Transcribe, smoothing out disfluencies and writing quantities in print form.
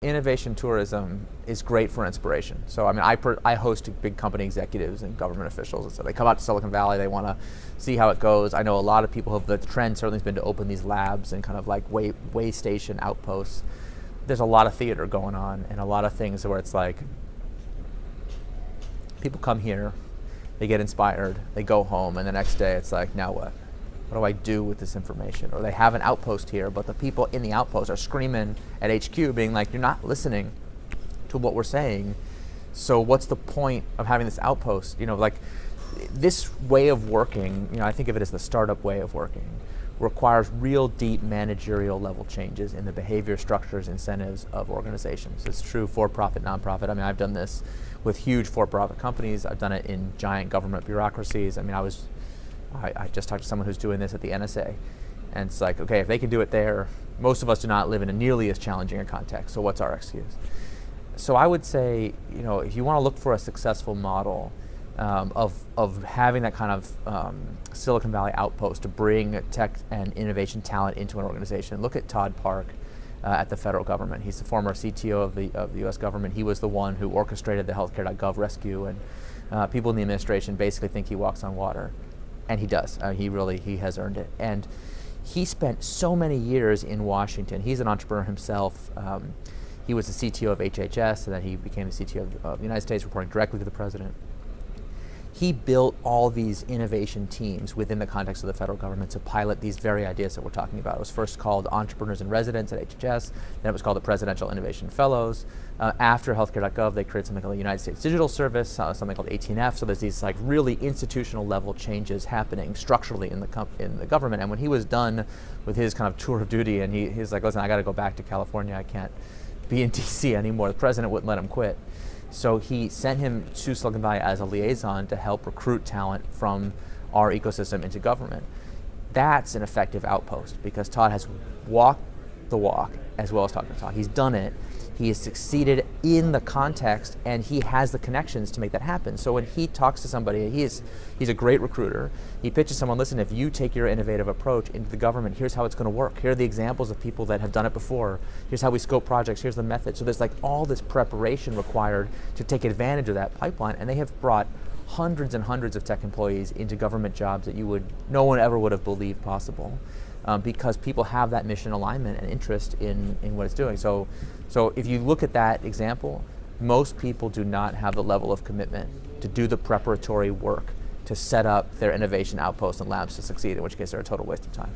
Innovation tourism is great for inspiration. So I mean, I host big company executives and government officials, and so they come out to Silicon Valley, they want to see how it goes. I know a lot of people the trend certainly has been to open these labs and kind of like way station outposts. There's a lot of theater going on and a lot of things where it's like, people come here, they get inspired, they go home, and the next day it's like, now what? What do I do with this information? Or they have an outpost here, but the people in the outpost are screaming at HQ being like, you're not listening to what we're saying. So what's the point of having this outpost? You know, like this way of working, you know, I think of it as the startup way of working, requires real deep managerial level changes in the behavior, structures, incentives of organizations. It's true for-profit, nonprofit. I mean, I've done this with huge for-profit companies. I've done it in giant government bureaucracies. I mean, I just talked to someone who's doing this at the NSA, and it's like, okay, if they can do it there, most of us do not live in a nearly as challenging a context, so what's our excuse? So I would say, you know, if you want to look for a successful model of having that kind of Silicon Valley outpost to bring tech and innovation talent into an organization, look at Todd Park at the federal government. He's the former CTO of the US government. He was the one who orchestrated the healthcare.gov rescue, and people in the administration basically think he walks on water. And he does. He has earned it. And he spent so many years in Washington. He's an entrepreneur himself. He was the CTO of HHS, and then he became the CTO of the United States, reporting directly to the president. He built all these innovation teams within the context of the federal government to pilot these very ideas that we're talking about. It was first called Entrepreneurs in Residence at HHS, then it was called the Presidential Innovation Fellows. After healthcare.gov, they created something called the United States Digital Service, something called 18F, so there's these like really institutional level changes happening structurally in the government. And when he was done with his kind of tour of duty, and he's like, listen, I got to go back to California, I can't be in DC anymore, the president wouldn't let him quit. So he sent him to Silicon Valley as a liaison to help recruit talent from our ecosystem into government. That's an effective outpost because Todd has walked the walk as well as talking the talk. He's done it. He has succeeded in the context, and he has the connections to make that happen. So when he talks to somebody, he's a great recruiter. He pitches someone, listen, if you take your innovative approach into the government, here's how it's going to work. Here are the examples of people that have done it before. Here's how we scope projects. Here's the method. So there's like all this preparation required to take advantage of that pipeline, and they have brought hundreds and hundreds of tech employees into government jobs that no one ever would have believed possible. Because people have that mission alignment and interest in what it's doing. So if you look at that example, most people do not have the level of commitment to do the preparatory work to set up their innovation outposts and labs to succeed, in which case they're a total waste of time.